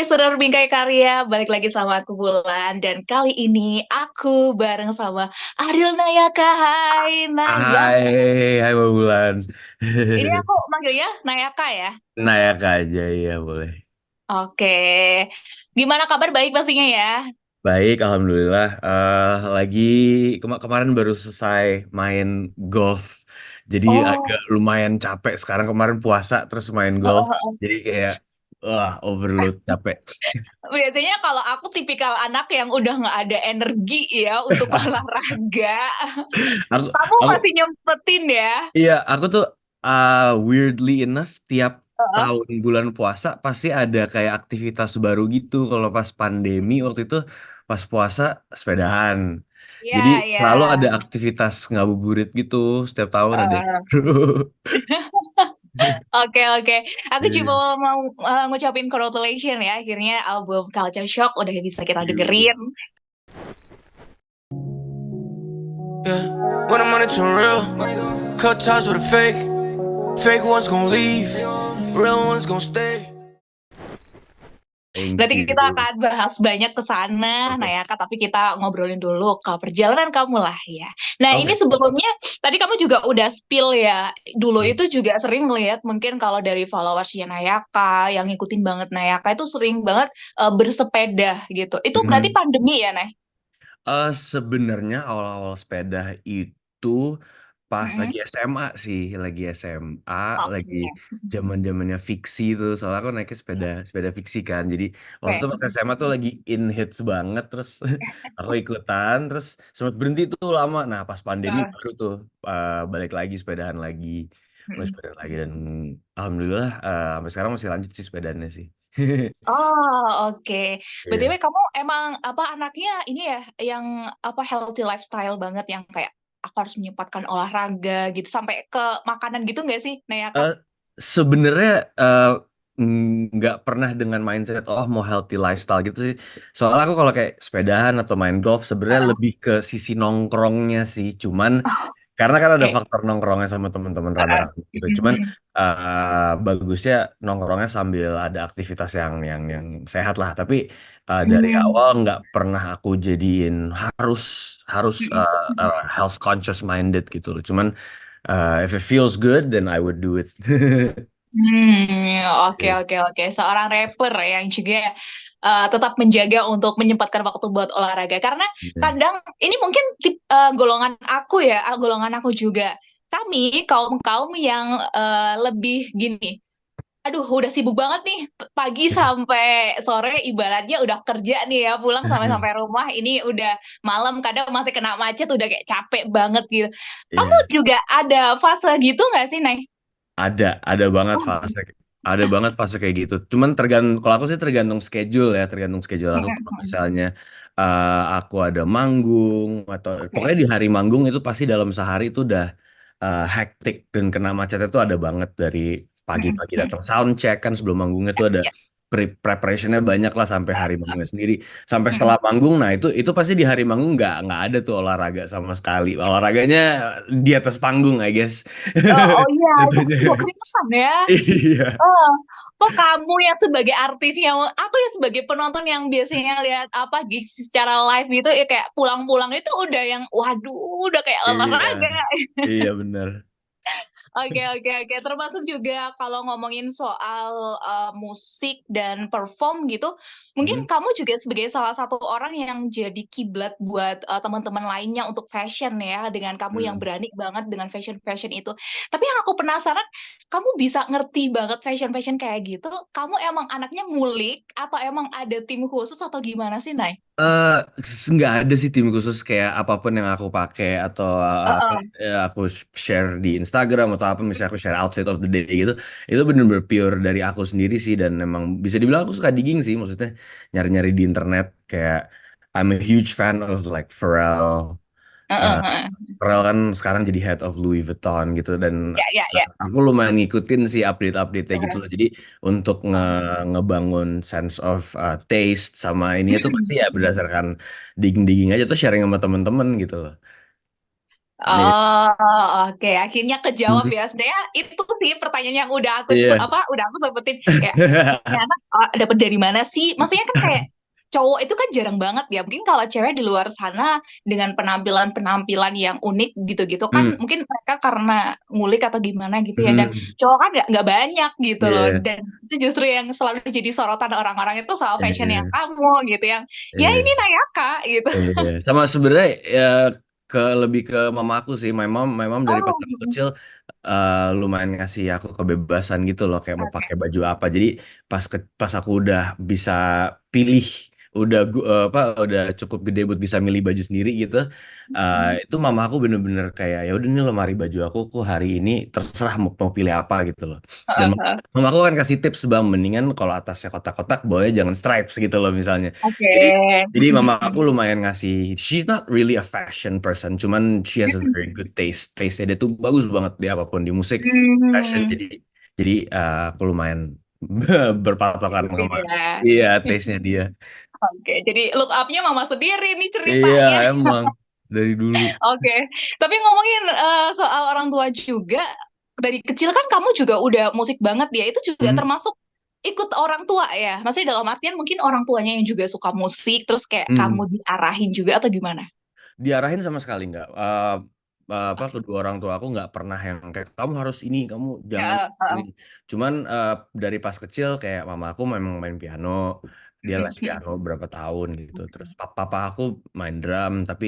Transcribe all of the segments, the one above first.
Listener Bingkai Karya, balik lagi sama aku Bulan dan kali ini aku bareng sama Ariel Nayaka. Hai Nayaka. Hai Mbak Bulan. Ini aku manggilnya Nayaka ya. Nayak aja, iya boleh. Oke. Gimana kabar? Baik pastinya ya. Baik, Alhamdulillah. Lagi kemarin baru selesai main golf. Jadi agak Oh, lumayan capek. Sekarang kemarin puasa terus main golf. Jadi kayak overload capek. biasanya kalau aku tipikal anak yang udah nggak ada energi ya untuk olahraga. Aku Kamu aku masih nyempetin ya? iya, aku tuh weirdly enough tiap tahun bulan puasa pasti ada kayak aktivitas baru gitu. Kalau pas pandemi waktu itu pas puasa sepedahan. Iya, Jadi iya. selalu ada aktivitas ngabuburit gitu setiap tahun ada yang Heeh. baru. Oke, oke. Aku cuma Iya. mau ngucapin congratulations ya. Akhirnya album Culture Shock udah bisa kita Yuk. dengerin. Yeah, when the money turn real, cut ties with a fake. Fake ones gon' leave, real ones gon' stay. Thank Berarti kita you. akan bahas banyak ke sana, nah Oke. ya Kak, tapi kita ngobrolin dulu ke perjalanan kamu lah ya. Nah, ini Oke. sebelumnya tadi kamu juga udah spill ya. Dulu Hmm. itu juga sering ngeliat mungkin kalau dari followersnya Nayaka yang ngikutin banget Nayaka itu sering banget bersepeda gitu. Itu berarti Mhm. pandemi ya, Nay? Sebenarnya awal-awal sepeda itu pas Mm-mm. lagi SMA sih, lagi SMA, lagi Oke. zaman-zamannya fiksi tuh. Soalnya aku naiknya sepeda sepeda fiksi kan. Jadi waktu Oke. itu pas SMA tuh lagi in hits banget, terus aku ikutan, terus sempat berhenti tuh lama. Nah pas pandemi Heeh. baru tuh balik lagi sepedahan lagi, mulai Mm-mm. sepedaan lagi dan alhamdulillah sampai sekarang masih lanjut sih sepedanya sih. Oh, oke. BTW Iya. kamu emang apa anaknya ini ya yang apa healthy lifestyle banget yang kayak aku harus menyempatkan olahraga gitu sampai ke makanan gitu nggak sih, Naya Kak? Eh, Sebenarnya nggak pernah dengan mindset oh mau healthy lifestyle gitu sih. Soalnya aku kalau kayak sepedahan atau main golf sebenarnya Heeh. lebih ke sisi nongkrongnya sih. Cuman karena kan ada Oke. faktor nongkrongnya sama teman-teman Heeh. rame-rame gitu. Cuman Mm-mm. bagusnya nongkrongnya sambil ada aktivitas yang sehat lah. Tapi dari Mm. awal nggak pernah aku jadiin harus harus health conscious minded gitu loh. Cuman if it feels good, then I would do it. Oke, oke, oke. Seorang rapper yang juga tetap menjaga untuk menyempatkan waktu buat olahraga. Karena Yeah. kadang ini mungkin golongan aku ya, golongan aku juga. Kami kaum-kaum yang lebih gini. Aduh, udah sibuk banget nih pagi sampai sore ibaratnya udah kerja nih ya pulang sampai sampai rumah ini udah malam kadang masih kena macet udah kayak capek banget gitu. Kamu Iya. juga ada fase gitu nggak sih, Nay? Ada banget Oh, fase, ada banget fase kayak gitu. Cuman tergantung, kalau aku sih tergantung schedule ya, tergantung schedule aku. Kalau misalnya aku ada manggung atau oke. pokoknya di hari manggung itu pasti dalam sehari itu udah hektik dan kena macetnya tuh ada banget dari pagi-pagi datang sound check kan sebelum manggungnya tuh ada Ya. preparationnya banyak lah sampai hari manggungnya sendiri, sampai setelah manggung. Nah itu pasti di hari manggung nggak ada tuh olahraga sama sekali, olahraganya di atas panggung I guess. Oh, oh iya, itu Jatuhnya. juga keringetan ya. Iya, Oh, kok kamu yang sebagai artisnya, aku yang sebagai penonton yang biasanya lihat apa gigs secara live gitu, ya kayak pulang-pulang itu udah yang, waduh, udah kayak iya, olahraga. iya benar. Oke, oke, oke. Termasuk juga kalau ngomongin soal musik dan perform gitu, mungkin Mhm, kamu juga sebagai salah satu orang yang jadi kiblat buat teman-teman lainnya untuk fashion ya, dengan kamu yang mhm. berani banget dengan fashion-fashion itu. Tapi yang aku penasaran, kamu bisa ngerti banget fashion-fashion kayak gitu, kamu emang anaknya ngulik atau emang ada tim khusus atau gimana sih, Nay? Eh, nggak ada sih tim khusus kayak apapun yang aku pakai atau apa Heeh. aku share di Instagram atau apa misalnya aku share outfit of the day gitu, itu bener-bener pure dari aku sendiri sih. Dan memang bisa dibilang aku suka digging sih, maksudnya nyari-nyari di internet kayak I'm a huge fan of like Pharrell. Heeh, Eh, heeh. Pharrell kan sekarang jadi head of Louis Vuitton gitu, dan Ya, ya, ya. aku lumayan ngikutin sih update-update-nya gitu loh. Jadi untuk ngebangun sense of taste sama ini itu pasti ya berdasarkan digging-digging aja tuh sharing sama temen-temen gitu loh. Iya. Oh, oke. Akhirnya kejawab Mhm. ya. Sebenarnya itu sih pertanyaan yang udah Iya. udah aku sempetin kayak ini anak dapat dari mana sih? Maksudnya kan kayak cowok itu kan jarang banget ya. Mungkin kalau cewek di luar sana dengan penampilan-penampilan yang unik gitu-gitu kan Hmm. mungkin mereka karena ngulik atau gimana gitu ya. Dan Mhm. cowok kan nggak banyak gitu loh. Iya. Dan itu justru yang selalu jadi sorotan orang-orang itu soal fashionnya Iya. kamu gitu yang ya Iya. ini Nayaka gitu. Iya. Sama sebenarnya ya lebih ke mama aku sih. My mom dari pas Oh, aku kecil lumayan ngasih aku kebebasan gitu loh kayak mau oke. pakai baju apa. Jadi pas aku udah bisa pilih, udah udah cukup gede buat bisa milih baju sendiri gitu. Itu mama aku bener-bener kayak ya udah nih lemari baju aku hari ini terserah mau pilih apa gitu loh. Dan mama aku kan kasih tips bang, mendingan kalau atasnya kotak-kotak boleh jangan stripes gitu loh misalnya. Oke. Jadi jadi mama aku lumayan ngasih, she's not really a fashion person, cuman she has a very good taste. Taste-nya dia tuh bagus banget di apapun, di musik, fashion. Hmm, Jadi aku lumayan berpatokan gitu sama ya. iya taste-nya dia. Oke, jadi look up-nya mama sendiri nih Iya ceritanya. emang dari dulu. Oke, tapi ngomongin soal orang tua juga, dari kecil kan kamu juga udah musik banget ya, itu juga Hmm. termasuk ikut orang tua ya? Maksudnya dalam artian mungkin orang tuanya yang juga suka musik, terus kayak Hmm. kamu diarahin juga atau gimana? Diarahin sama sekali nggak. Apa Oke. kedua orang tua aku nggak pernah yang kayak kamu harus ini, kamu jangan Ya, ini. Cuman dari pas kecil kayak mama aku memang main piano, dia les piano berapa tahun gitu. Terus papa aku main drum, tapi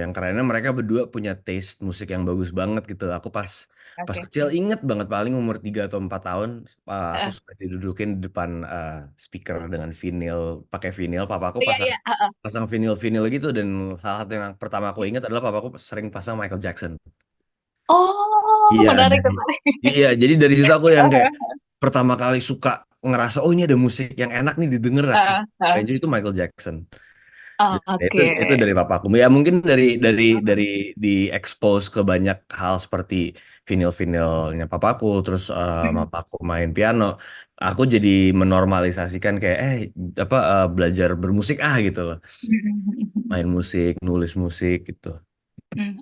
yang kerennya mereka berdua punya taste musik yang bagus banget gitu. Aku pas Oke. kecil inget banget paling umur 3 atau 4 tahun, aku Eh, suka didudukin di depan speaker dengan vinyl, pakai vinyl. Papa aku iya, pasang iya. pasang vinil-vinil gitu, dan salah satu yang pertama aku ingat adalah papaku sering pasang Michael Jackson. Oh, Iya, menarik, jadi menarik. iya, jadi dari situ aku yang kayak pertama kali suka ngerasa oh ini ada musik yang enak nih didengar, aku sukain, jadi itu Michael Jackson. Ya, itu Oke. dari papaku. Ya mungkin dari di expose ke banyak hal seperti vinil-vinilnya papaku, terus papaku main piano, aku jadi menormalisasikan kayak apa belajar bermusik gitu loh. Main musik, nulis musik gitu.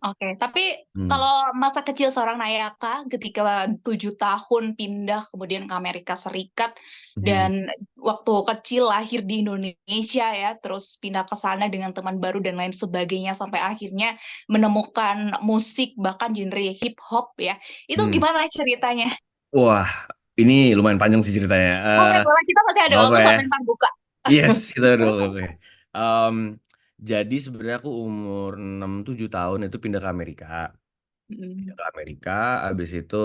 Oke. Tapi Hmm. kalau masa kecil seorang Nayaka ketika 7 tahun pindah kemudian ke Amerika Serikat Mhm. dan waktu kecil lahir di Indonesia ya, terus pindah ke sana dengan teman baru dan lain sebagainya sampai akhirnya menemukan musik bahkan genre hip hop ya. Itu Hmm. gimana ceritanya? Wah, ini lumayan panjang sih ceritanya. Boleh, boleh. Kita masih ada Gak apa waktu ya. sampai ntar buka. Yes, kita udah oke. Em, jadi sebenarnya aku umur 6 7 tahun itu pindah ke Amerika. Pindah Mm, ke Amerika, habis itu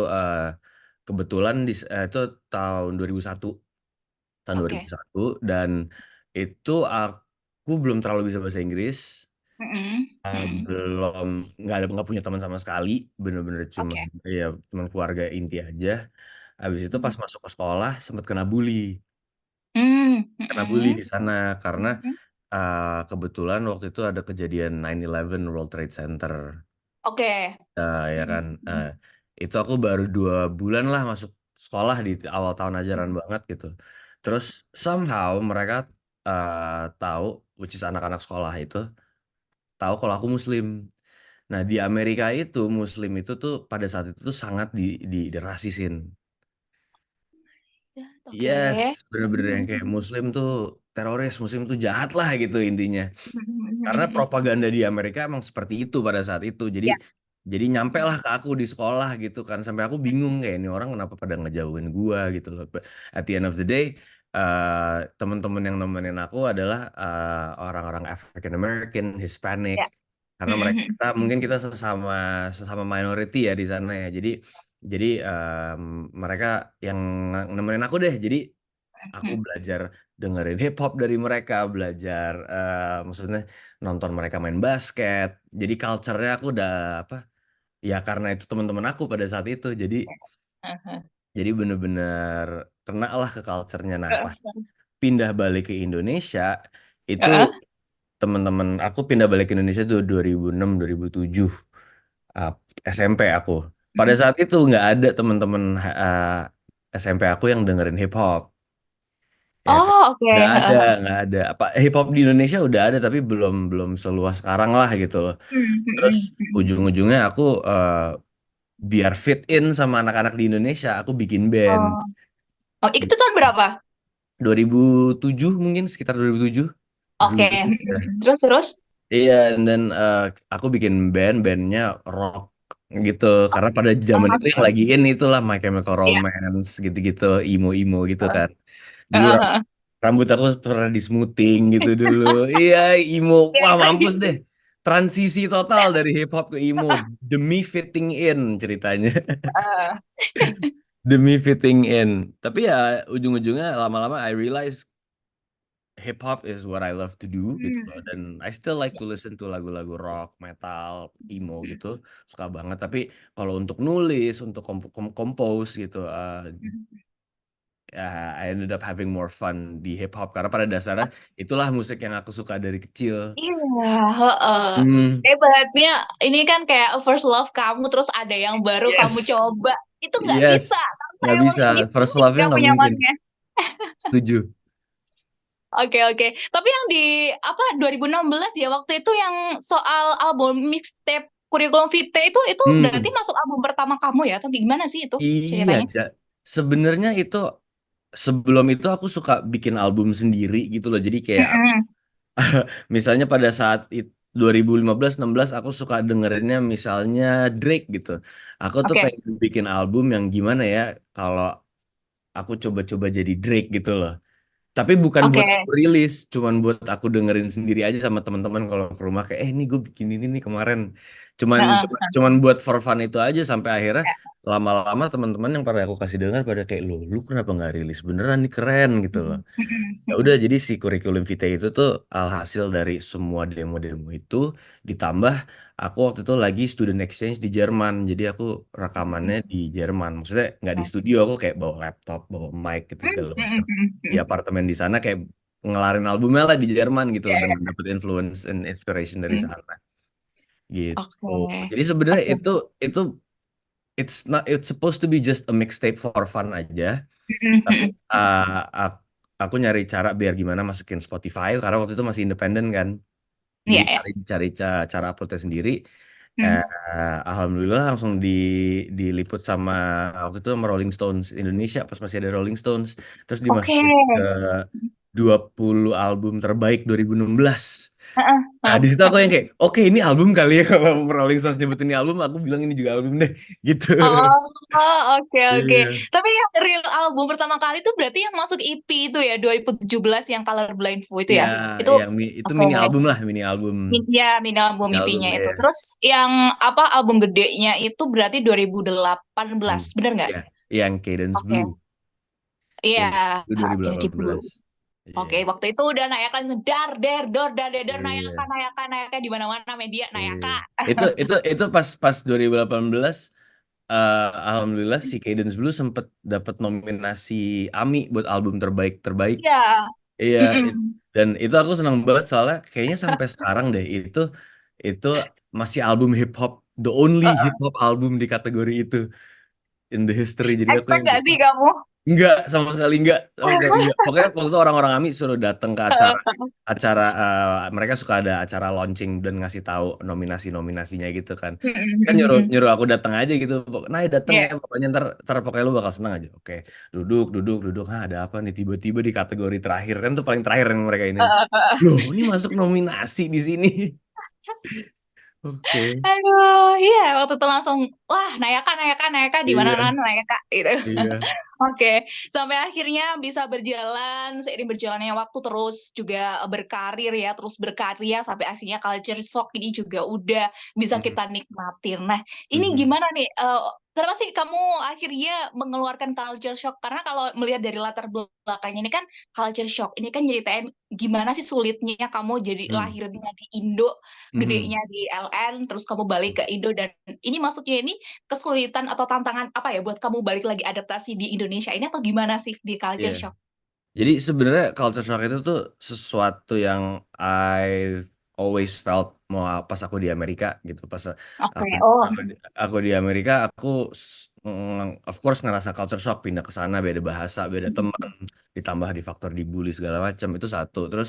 kebetulan itu tahun 2001, tahun dua ribu Oke. satu dan itu aku belum terlalu bisa bahasa Inggris. Mm-mm. Mm-mm. Belum, nggak punya teman sama sekali, bener-bener cuma Oke. ya cuman keluarga inti aja. Habis itu pas Mm. masuk ke sekolah sempat kena bully, Mm-mm. di sana karena Mm-mm. kebetulan waktu itu ada kejadian 9/11 World Trade Center. Oke. Ya kan, Mm-mm. itu aku baru 2 bulan lah masuk sekolah di awal tahun ajaran Mm-mm. banget gitu. Terus somehow mereka tahu, which is anak-anak sekolah itu tahu kalau aku Muslim. Nah, di Amerika itu Muslim itu tuh pada saat itu tuh sangat dirasisin. Ya, oke. Yes, bener-bener yang kayak Mm-mm. Muslim tuh teroris, Muslim tuh jahat lah gitu intinya. Karena Mm-mm. propaganda di Amerika emang seperti itu pada saat itu. Ya. Jadi nyampe lah ke aku di sekolah gitu kan. Sampai aku bingung kayak ini orang kenapa pada ngejauhin gua gitu loh. But at the end of the day, teman-teman yang nemenin aku adalah orang-orang African American, Hispanic. Ya. Karena Mhm. mungkin kita sesama sesama minority ya di sana ya. Jadi mereka yang nemenin aku deh. Jadi aku Mhm. belajar dengerin hip hop dari mereka, belajar maksudnya nonton mereka main basket. Jadi culture-nya aku udah apa? Ya karena itu teman-teman aku pada saat itu. Heeh. Jadi bener-bener kena lah ke culture-nya. Nah, pas Heeh. pindah balik ke Indonesia itu Heeh. teman-teman aku pindah balik ke Indonesia tuh 2006 2007, uh, SMP aku. Pada Mhm. saat itu nggak ada teman-teman SMP aku yang dengerin hip hop. Ya kan? Oh, oke. Nggak ada. Apa hip hop di Indonesia udah ada tapi belum belum seluas sekarang lah gitu loh. Terus ujung-ujungnya aku biar fit in sama anak-anak di Indonesia, aku bikin band. Oh, oh, itu Gitu. tahun berapa? 2007 mungkin sekitar 2007. Oke. 2007 ya. Terus terus. Iya, dan aku bikin bandnya rock gitu. Karena pada zaman itu yang lagi in itulah My Chemical Iya. Romance gitu-gitu, emo-emo gitu Heeh. kan. Dulu Heeh. rambut aku pernah di smoothing gitu dulu. Iya, emo. Iya, Wah, keren. mampus deh. Transisi total dari hip hop ke emo demi fitting in ceritanya. Heeh. Demi fitting in. Tapi ya ujung-ujungnya lama-lama I realize hip hop is what I love to do gitu loh. Hmm. Dan I still like to listen to lagu-lagu rock, metal, emo gitu. Suka banget. Tapi kalau untuk nulis, untuk compose gitu, ya I ended up having more fun di hip hop karena pada dasarnya itulah musik yang aku suka dari kecil. Iya, heeh. Hmm, Hebatnya ini kan kayak first love kamu terus ada yang baru kamu yes, coba. Itu nggak yes, bisa karena nggak emang bisa. gitu First love-nya kamu nggak mungkin. nyamannya. Setuju. Oke, oke. Tapi yang di apa 2016 ya waktu itu yang soal album mixtape Kurikulum Vitae itu berarti Hmm, masuk album pertama kamu ya atau gimana sih itu iya, ceritanya? sebenarnya itu sebelum itu aku suka bikin album sendiri gitu loh. Jadi kayak Mm-mm. misalnya pada saat 2015-16 aku suka dengerinnya misalnya Drake gitu. Aku tuh Oke, pengen bikin album yang gimana ya kalau aku coba-coba jadi Drake gitu loh. Tapi bukan oke. buat aku rilis, cuman buat aku dengerin sendiri aja sama teman-teman kalau ke rumah kayak ini gue bikin ini nih kemarin. Heeh. Cuman buat for fun itu aja sampai akhirnya Ya. lama-lama teman-teman yang pada aku kasih dengar pada kayak lu kenapa nggak rilis beneran nih keren gitu loh. Mm-mm. Ya udah Mm-mm. jadi si kurikulum vitae itu tuh alhasil dari semua demo-demo itu ditambah aku waktu itu lagi student exchange di Jerman jadi aku rekamannya di Jerman maksudnya nggak di studio aku kayak bawa laptop bawa mic gitu segala macam di Mm-mm. apartemen di sana kayak ngelarin albumnya lah di Jerman gitu Ya, loh dan ya. dapet influence and inspiration dari Mm. sana gitu Oke. jadi sebenarnya Oke. itu it's supposed to be just a mixtape for fun aja tapi Mm-mm. aku nyari cara biar gimana masukin Spotify karena waktu itu masih independen kan. Jadi Iya, ya. cari cara uploadnya sendiri. Eh, Mm. Alhamdulillah langsung diliput sama waktu itu sama Rolling Stones Indonesia pas masih ada Rolling Stones. Terus Oke. dimasukin ke 20 album terbaik 2016. Heeh, Nah, heeh. di situ aku yang kayak, oke ini album kali ya kalau Rolling Stones nyebut ini album, aku bilang ini juga album deh, gitu. Oh, oke, oke. Iya. Tapi yang real album pertama kali itu berarti yang masuk EP itu ya 2017 yang Colorblind Fu itu Ya, ya. Itu itu oke. mini album lah, mini album. Ya, mini album Mini album EP-nya itu. ya. Terus yang apa album gedenya itu berarti 2018, Hmm. bener nggak? Ya, yang Cadence Oke. Blue. Iya, Cadence Blue oke di Blue. 2018. Oke, Iya. waktu itu udah nayakan dar der dor dar der der nayakan Iya. nayakan nayakan di mana-mana media Iya. nayakan. Itu pas 2018 alhamdulillah si Cadence Blue sempet dapat nominasi AMI buat album terbaik terbaik. Iya. Iya, Mm-mm. dan itu aku senang banget soalnya kayaknya sampai sekarang deh itu masih album hip hop, the only hip hop album di kategori itu in the history. Jadi aku Expect yang nggak sih kamu? enggak sama sekali enggak sama sekali enggak. Pokoknya waktu itu orang-orang AMI suruh datang ke acara acara mereka suka ada acara launching dan ngasih tahu nominasi-nominasinya gitu kan. Kan nyuruh Mm-mm. nyuruh aku datang aja gitu. Nah, datang Iya. ya pokoknya ntar pokoknya lu bakal senang aja. Oke, duduk duduk duduk. Ah, ada apa nih tiba-tiba di kategori terakhir kan tuh paling terakhir yang mereka ini. Loh, ini masuk nominasi di sini. Oke. Aduh, iya waktu itu langsung wah nayakan nayakan nayakan di mana-mana Iya, nayakan gitu. iya. Oke, sampai akhirnya bisa berjalan seiring berjalannya waktu terus juga berkarir ya, terus berkarya sampai akhirnya Culture Shock ini juga udah bisa Mhm, kita nikmatin. Nah, ini mhm. gimana nih? Kenapa sih kamu akhirnya mengeluarkan Culture Shock? Karena kalau melihat dari latar belakangnya ini kan Culture Shock, ini kan nyeritain gimana sih sulitnya kamu jadi Hmm, lahirnya di Indo, mhm. gedenya di LN, terus kamu balik ke Indo dan ini maksudnya ini kesulitan atau tantangan apa ya buat kamu balik lagi adaptasi di Indonesia ini atau gimana sih di Iya. culture shock? Jadi sebenarnya culture shock itu tuh sesuatu yang I've always felt mau pas aku di Amerika gitu pas Oke, aku oh, aku di Amerika aku of course ngerasa culture shock, pindah ke sana beda bahasa, beda teman, ditambah di faktor dibully segala macam itu satu. Terus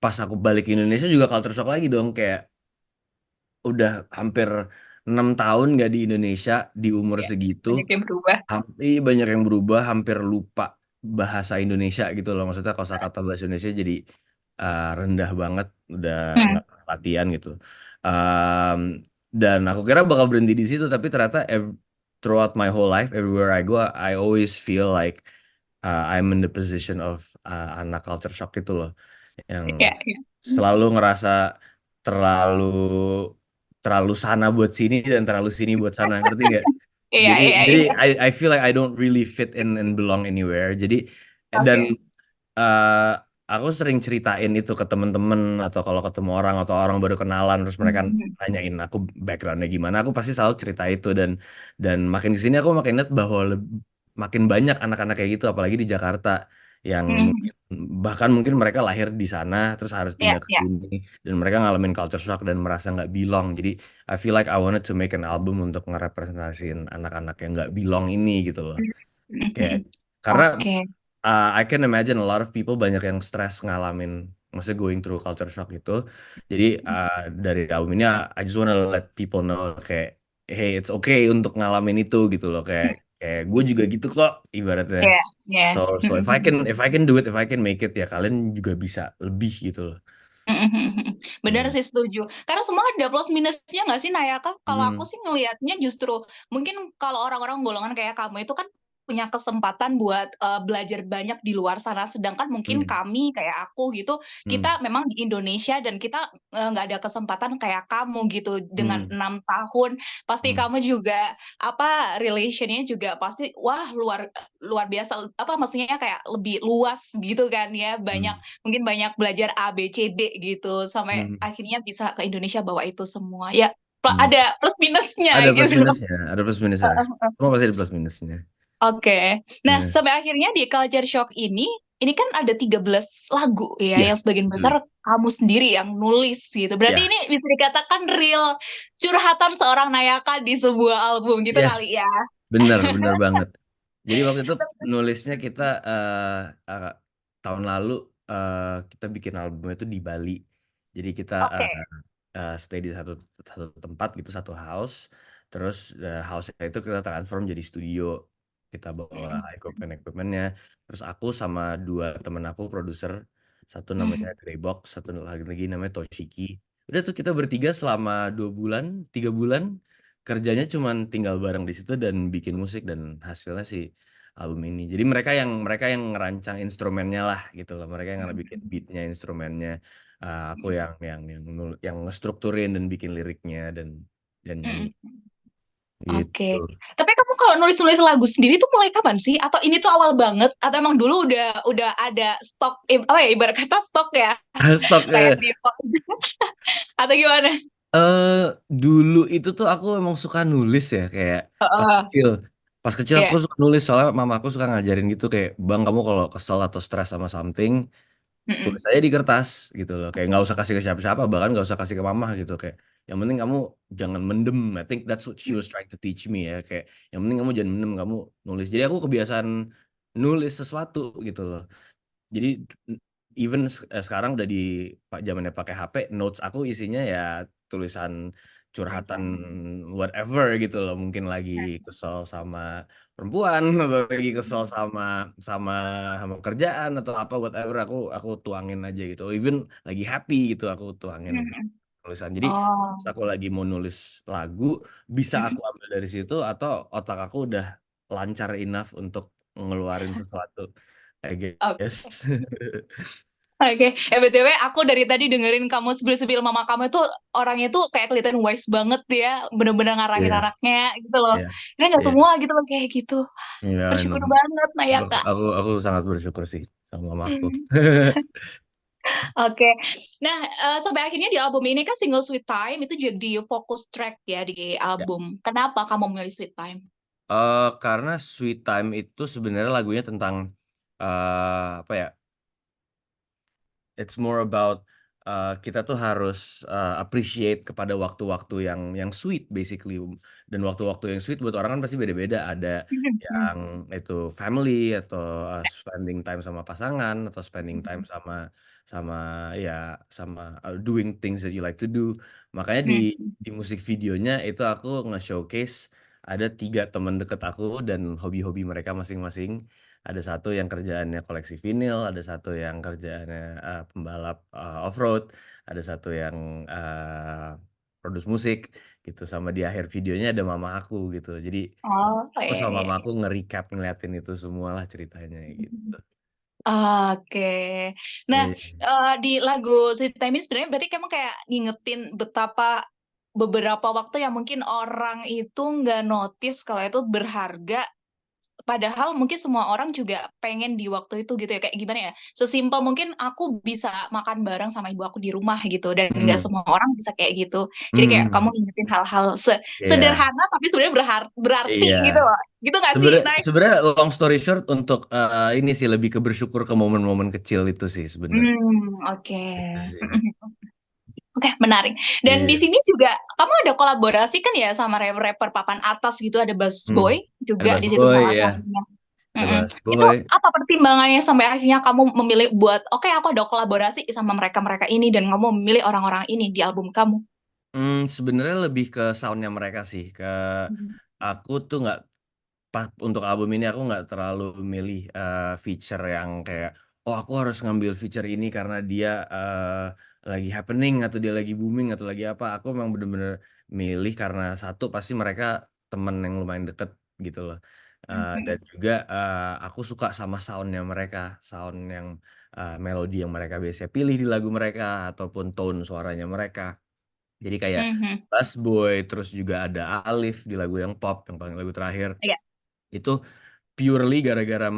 pas aku balik ke Indonesia juga culture shock lagi dong, kayak udah hampir 6 tahun nggak di Indonesia di umur Ya, segitu. banyak yang berubah. Banyak yang berubah, hampir lupa bahasa Indonesia gitu loh. Maksudnya kosakata bahasa Indonesia jadi rendah banget, udah Hmm. nggak latihan gitu. Um, dan aku kira bakal berhenti di situ, tapi ternyata throughout my whole life, everywhere I go, I always feel like I'm in the position of anak culture shock gitu loh, yang Ya, ya. selalu ngerasa terlalu terlalu sana buat sini dan terlalu sini buat sana, ngerti nggak? Iya, Jadi iya, jadi iya. I feel like I don't really fit in and belong anywhere. Jadi dan Oke. eh, aku sering ceritain itu ke temen-temen atau kalau ketemu orang atau orang baru kenalan terus mereka Hmm. nanyain aku backgroundnya gimana, aku pasti selalu cerita itu. Dan makin kesini aku makin lihat bahwa makin banyak anak-anak kayak gitu apalagi di Jakarta yang Hmm. bahkan mungkin mereka lahir di sana terus harus Ya, pindah ke ya. sini dan mereka ngalamin culture shock dan merasa nggak belong. Jadi I feel like I wanted to make an album untuk ngerepresentasiin anak-anak yang nggak belong ini gitu loh. Kayak Hmm. karena Oke. I can imagine a lot of people banyak yang stres ngalamin, maksudnya going through culture shock itu. Jadi dari album ini I just wanna let people know kayak hey it's okay untuk ngalamin itu gitu loh, kayak kayak gue juga gitu kok ibaratnya. Ya, ya. So if I can do it, if I can make it, ya kalian juga bisa lebih gitu loh. Benar Hmm. sih, setuju. Karena semua ada plus minusnya nggak sih, Nayaka? Kalau aku Hmm. sih ngelihatnya justru mungkin kalau orang-orang golongan kayak kamu itu kan punya kesempatan buat belajar banyak di luar sana. Sedangkan mungkin Hmm. kami kayak aku gitu, Hmm. kita memang di Indonesia dan kita nggak ada kesempatan kayak kamu gitu dengan Hmm. 6 tahun. Pasti Hmm. kamu juga apa relationnya juga pasti wah luar luar biasa. Apa maksudnya kayak lebih luas gitu kan ya, banyak Hmm. mungkin banyak belajar A, B, C, D gitu, sampai Hmm. akhirnya bisa ke Indonesia bawa itu semua. Ya, Hmm. ada plus minusnya Ada plus gitu. minusnya, ada plus minusnya. Semua pasti ada plus minusnya. Oke. Nah, Nah, sampai akhirnya di Culture Shock ini kan ada 13 lagu ya, ya. yang sebagian Hmm. besar kamu sendiri yang nulis gitu. Berarti Ya. ini bisa dikatakan real curhatan seorang Nayaka di sebuah album gitu Yes, kali ya. benar banget. Jadi waktu itu nulisnya kita eh, tahun lalu kita bikin album itu di Bali. Jadi kita Oke. stay di satu satu tempat gitu, satu house. Terus house itu kita transform jadi studio. Kita bawa equipmentnya. Terus aku sama dua temen aku produser, satu namanya Greybox, satu lagi namanya Toshiki. Udah tuh kita bertiga selama 2 bulan, 3 bulan kerjanya cuman tinggal bareng di situ dan bikin musik dan hasilnya sih album ini. Jadi mereka yang ngerancang instrumennya lah gitu loh. Mereka yang bikin beatnya, instrumennya. Aku yang ngestrukturin dan bikin liriknya dan nyanyi Oke. gitu. Tapi kamu kalau nulis-nulis lagu sendiri tuh mulai kapan sih? Atau ini tuh awal banget? Atau emang dulu udah ada stok apa ya, ibarat kata stok ya Stok kayak di atau gimana? dulu itu tuh aku emang suka nulis ya, kayak pas Heeh. kecil. Pas kecil aku Iya. suka nulis soalnya mama aku suka ngajarin gitu kayak, "Bang, kamu kalau kesel atau stres sama something, tulis Mm-mm. aja di kertas," gitu loh. Kayak nggak usah kasih ke siapa-siapa, bahkan nggak usah kasih ke mama gitu. Kayak yang penting kamu jangan mendem. I think that's what she was trying to teach me ya. Kayak yang penting kamu jangan mendem, kamu nulis. Jadi aku kebiasaan nulis sesuatu gitu loh. Jadi even sekarang udah di zamannya pakai HP, notes aku isinya ya tulisan curhatan whatever gitu loh. Mungkin lagi kesel sama perempuan atau lagi kesel sama sama sama kerjaan atau apa whatever, aku tuangin aja gitu. Even lagi happy gitu aku tuangin Mm-mm. tulisan. Jadi pas Oh. aku lagi mau nulis lagu bisa aku Mm-mm. ambil dari situ atau otak aku udah lancar enough untuk ngeluarin sesuatu, I guess. Oke. Oke. BTW aku dari tadi dengerin kamu spill-spill mama kamu itu orangnya tuh kayak kelihatan wise banget ya, bener-bener ngarahin Iya, anaknya gitu loh. iya, Karena nggak iya. semua gitu loh kayak gitu. Iya, Bersyukur emang banget aku, Nayaka. aku aku sangat bersyukur sih sama mamaku. Hmm. Oke. Nah, sampai akhirnya di album ini kan single Sweet Time itu jadi fokus track ya di Ya. album. Kenapa kamu memilih Sweet Time? Karena Sweet Time itu sebenarnya lagunya tentang apa ya? It's more about kita tuh harus appreciate kepada waktu-waktu yang sweet basically. Dan waktu-waktu yang sweet buat orang kan pasti beda-beda. Ada yang itu family atau spending time sama pasangan atau spending time sama sama sama doing things that you like to do. Makanya di musik videonya itu aku nge-showcase ada 3 teman deket aku dan hobi-hobi mereka masing-masing. Ada satu yang kerjaannya koleksi vinil, ada satu yang kerjaannya pembalap off-road, ada satu yang produce musik gitu. Sama di akhir videonya ada mama aku gitu. Jadi Oh, aku iya, sama iya. mama aku nge-recap ngeliatin itu semua lah ceritanya gitu. Oke. Nah, Iya. di lagu Sweet Time ini sebenarnya berarti kamu kayak ngingetin betapa beberapa waktu yang mungkin orang itu nggak notice kalau itu berharga. Padahal mungkin semua orang juga pengen di waktu itu gitu ya. Kayak gimana ya? Sesimpel mungkin aku bisa makan bareng sama ibu aku di rumah gitu. Dan nggak Hmm. semua orang bisa kayak gitu. Jadi kayak Hmm. kamu ngingetin hal-hal Iya. sederhana tapi sebenarnya berarti Iya. gitu loh. Gitu nggak sih, Sebenarnya Nay? sebenarnya long story short untuk ini sih lebih ke bersyukur ke momen-momen kecil itu sih sebenarnya. Oke. Itu sih. Oke, menarik. Dan di Iya. sini juga kamu ada kolaborasi kan ya sama rapper papan atas gitu, ada Bass Hmm. Boy Ada juga Bass di situ Boy salah ya, satunya. ada Mm-mm. Bass Itu Boy. apa pertimbangannya sampai akhirnya kamu memilih buat, oke aku ada kolaborasi sama mereka-mereka ini dan kamu memilih orang-orang ini di album kamu? Sebenarnya lebih ke soundnya mereka sih. Aku tuh nggak untuk album ini aku nggak terlalu milih feature yang kayak oh aku harus ngambil feature ini karena dia lagi happening atau dia lagi booming atau lagi apa. Aku memang bener-bener milih karena satu pasti mereka temen yang lumayan deket gitu loh. Dan juga aku suka sama soundnya mereka, sound yang melodi yang mereka biasa pilih di lagu mereka ataupun tone suaranya mereka. Jadi kayak Mhm. Bass Boy, terus juga ada Alif di lagu yang pop, yang paling lagu terakhir. Iya. Itu purely gara-gara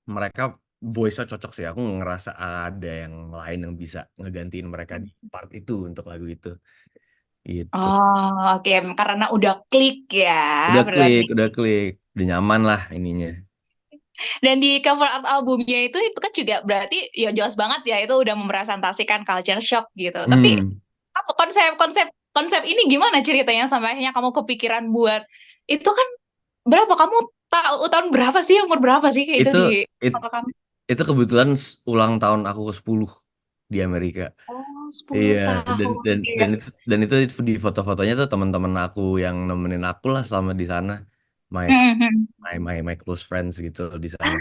mereka voice-nya cocok sih. Aku ngerasa ada yang lain yang bisa ngegantiin mereka di part itu untuk lagu itu. Gitu. Oh, oke, karena udah klik ya berarti. Udah klik, udah nyaman lah ininya. Dan di cover art albumnya itu kan juga berarti ya jelas banget ya itu udah merepresentasikan culture shock gitu. Tapi Hmm. apa konsep ini gimana ceritanya sampai akhirnya kamu kepikiran buat itu kan berapa kamu tahu tahun berapa sih umur berapa sih itu Itu di it- foto kamu? itu kebetulan ulang tahun aku ke-10 di Amerika. Oh, 10 Iya, dan tahun. dan Iya. dan itu dan itu di foto-fotonya tuh teman-teman aku yang nemenin aku lah selama di sana. My Mhm. my close friends gitu di sana.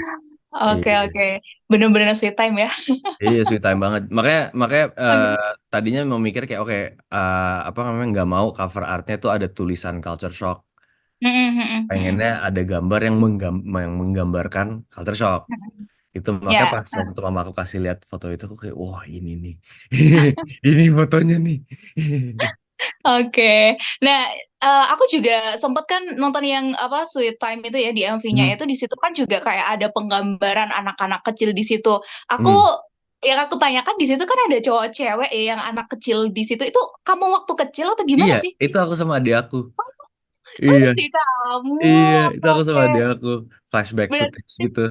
Oke, Iya. oke. Bener-bener sweet time ya. Iya, sweet time banget. Makanya makanya Oke. tadinya mau mikir kayak oke, apa namanya nggak mau cover artnya tuh ada tulisan culture shock. Mhm, mhm, mhm. Pengennya ada gambar yang menggambarkan culture shock. Itu makanya Ya. pas waktu mama aku kasih lihat foto itu aku kayak wah ini nih. Ini fotonya nih. Oke. Nah, aku juga sempet kan nonton yang apa Sweet Time itu ya di MV-nya Hmm, itu di situ kan juga kayak ada penggambaran anak-anak kecil di situ. Aku hmm. yang aku tanyakan di situ kan ada cowok cewek ya yang anak kecil di situ. Itu kamu waktu kecil atau Iya, gimana sih? itu aku sama adik aku. Oh, Iya, itu di kamu. iya, itu aku sama Oke. adik aku. Flashback footage Berarti gitu.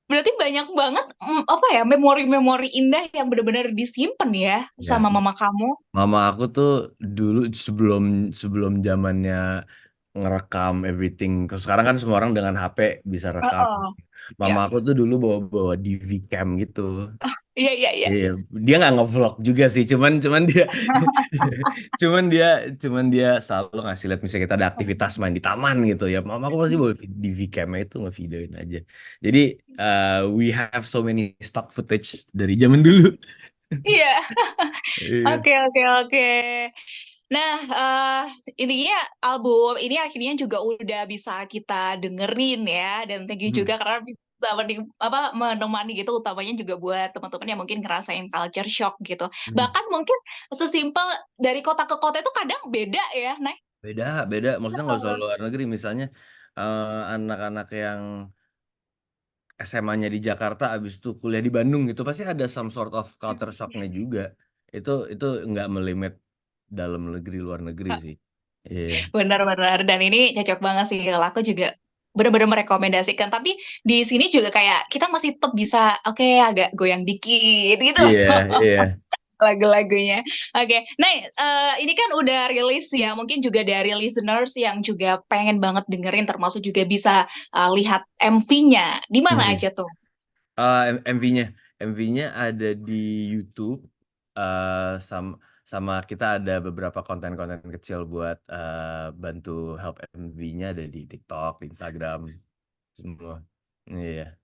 berarti banyak banget apa ya memori-memori indah yang benar-benar disimpan ya Ya, sama mama kamu. mama aku tuh dulu sebelum sebelum zamannya ngerekam everything. Sekarang kan semua orang dengan HP bisa rekam. Oh, Mama ya. aku tuh dulu bawa bawa DV cam gitu. Iya, iya, iya. Iya, dia nggak ngevlog juga sih, cuman cuman dia cuman dia cuman dia selalu ngasih lihat misalnya kita ada aktivitas main di taman gitu ya. Mama aku pasti bawa DV cam-nya itu ngevideoin aja. Jadi we have so many stock footage dari zaman dulu. Iya. Iya. Oke, oke, oke. Nah, intinya album ini akhirnya juga udah bisa kita dengerin ya, dan thank you Hmm. juga karena bisa menemani gitu, utamanya juga buat teman-teman yang mungkin ngerasain culture shock gitu. Hmm. Bahkan mungkin sesimpel dari kota ke kota itu kadang beda ya, Nay. Beda, beda. Maksudnya nggak usah luar negeri. Misalnya anak-anak yang SMA-nya di Jakarta, abis itu kuliah di Bandung gitu, pasti ada some sort of culture shock-nya Yes. juga. Itu nggak melimit dalam negeri luar negeri sih. Iya. Benar-benar, dan ini cocok banget sih kalau aku juga benar-benar merekomendasikan. Tapi di sini juga kayak kita masih tetap bisa, oke, agak goyang dikit gitu. Iya, iya. lagu-lagunya. Oke, nah ini kan udah rilis ya, mungkin juga dari listeners yang juga pengen banget dengerin, termasuk juga bisa lihat MV-nya. Di mana Mhm. aja tuh? MV-nya MV-nya ada di YouTube, sama kita ada beberapa konten-konten kecil buat, bantu help MV-nya ada di TikTok, di Instagram, semua. Iya,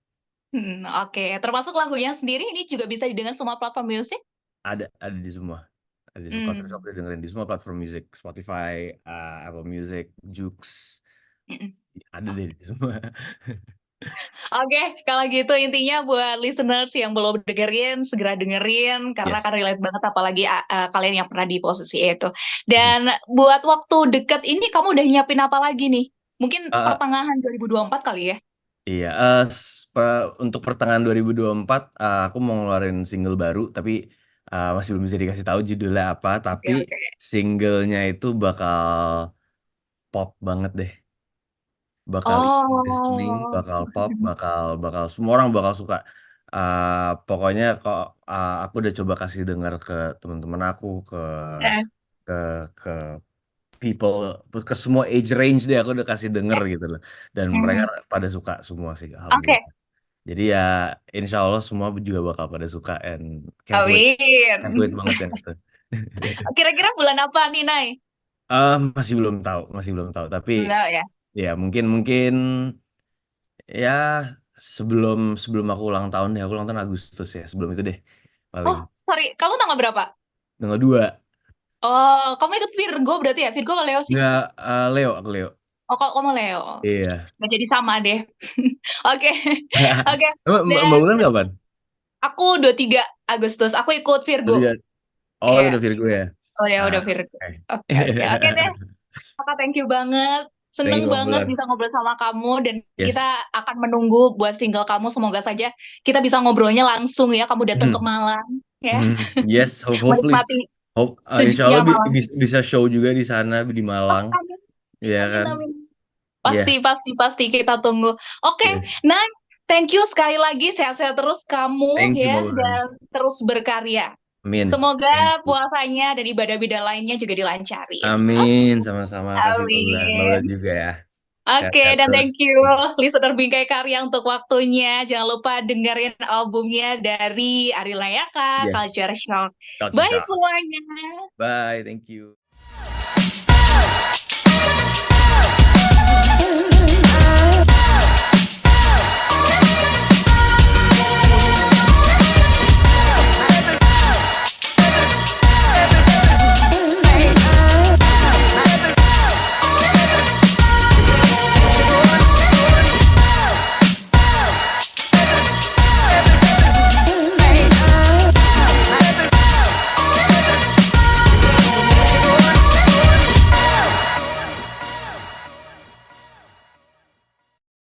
Oke. Termasuk lagunya sendiri ini juga bisa didengar semua platform musik? ada di semua. Ada di semua, kalau Hmm. cocok dengerin di semua platform musik, Spotify, Apple Music, Joox, Mm-mm. ada deh di semua. Oke, kalau gitu intinya buat listeners yang belum dengerin, segera dengerin karena kan Yes. relate banget apalagi kalian yang pernah di posisi itu. Mhm. Dan buat waktu deket ini kamu udah nyiapin apa lagi nih? Mungkin Heeh. pertengahan 2024 kali ya? Iya, untuk pertengahan 2024, aku mau ngeluarin single baru, tapi masih belum bisa dikasih tahu judulnya apa. Oke, Tapi oke. singlenya itu bakal pop banget deh, bakal easy listening, Oh. bakal pop, bakal semua orang bakal suka. Pokoknya kok aku udah coba kasih dengar ke teman-teman aku, Eh, ke ke people, ke semua age range deh. Aku udah kasih denger gitu loh, dan mereka mm. pada suka semua sih, Oke, alhamdulillah. Jadi ya insya Allah semua juga bakal pada suka, and can't wait amin. banget yang itu. Kira-kira bulan apa nih, Nay? Masih belum tahu. Tapi Enggak ya? ya mungkin mungkin ya sebelum sebelum aku ulang tahun deh. Aku ulang tahun Agustus ya. Sebelum itu deh paling. Oh, sorry. Kamu tanggal berapa? Tanggal 2. Oh, kamu ikut Virgo berarti ya? Virgo atau Leo sih? Nggak, Leo, aku Leo. Oh, kalau kamu Leo. Iya. Nggak jadi sama deh. Oke, oke. Mbak Dan Bulan kapan? aku 23 Agustus. Aku ikut Virgo. 23. Oh, Iya. udah Virgo ya. Oh ya, Ah, udah Virgo. oke. Oke, oke. Oke deh. Kakak, thank you banget. Thank Seneng you Mbak banget Bulan. bisa ngobrol sama kamu dan kita Yes. akan menunggu buat single kamu. Semoga saja kita bisa ngobrolnya langsung ya. Kamu datang ke Mhm. Malang ya, Yes, hopefully, menikmati insya sejuknya Allah Malang. bisa show juga di sana di Oh, Malang, amin, ya amin, kan? amin. Iya, Pasti kita tunggu. Oke, yes. nah, thank you sekali lagi. Sehat-sehat terus kamu Thank you ya Mbak Bulan. dan terus berkarya. Amin. Thank Semoga you. puasanya dan ibadah-ibadah lainnya juga dilancarin. Amin, sama-sama. Kasih Mbak Bulan. Mbak Bulan Amin. juga ya. Oke, Sehat-sehat dan terus. thank you listener Bingkai Karya untuk waktunya. Jangan lupa dengerin albumnya dari Ari Layaka, Yes. Culture Shock. Culture Bye shock. semuanya. Bye. Thank you.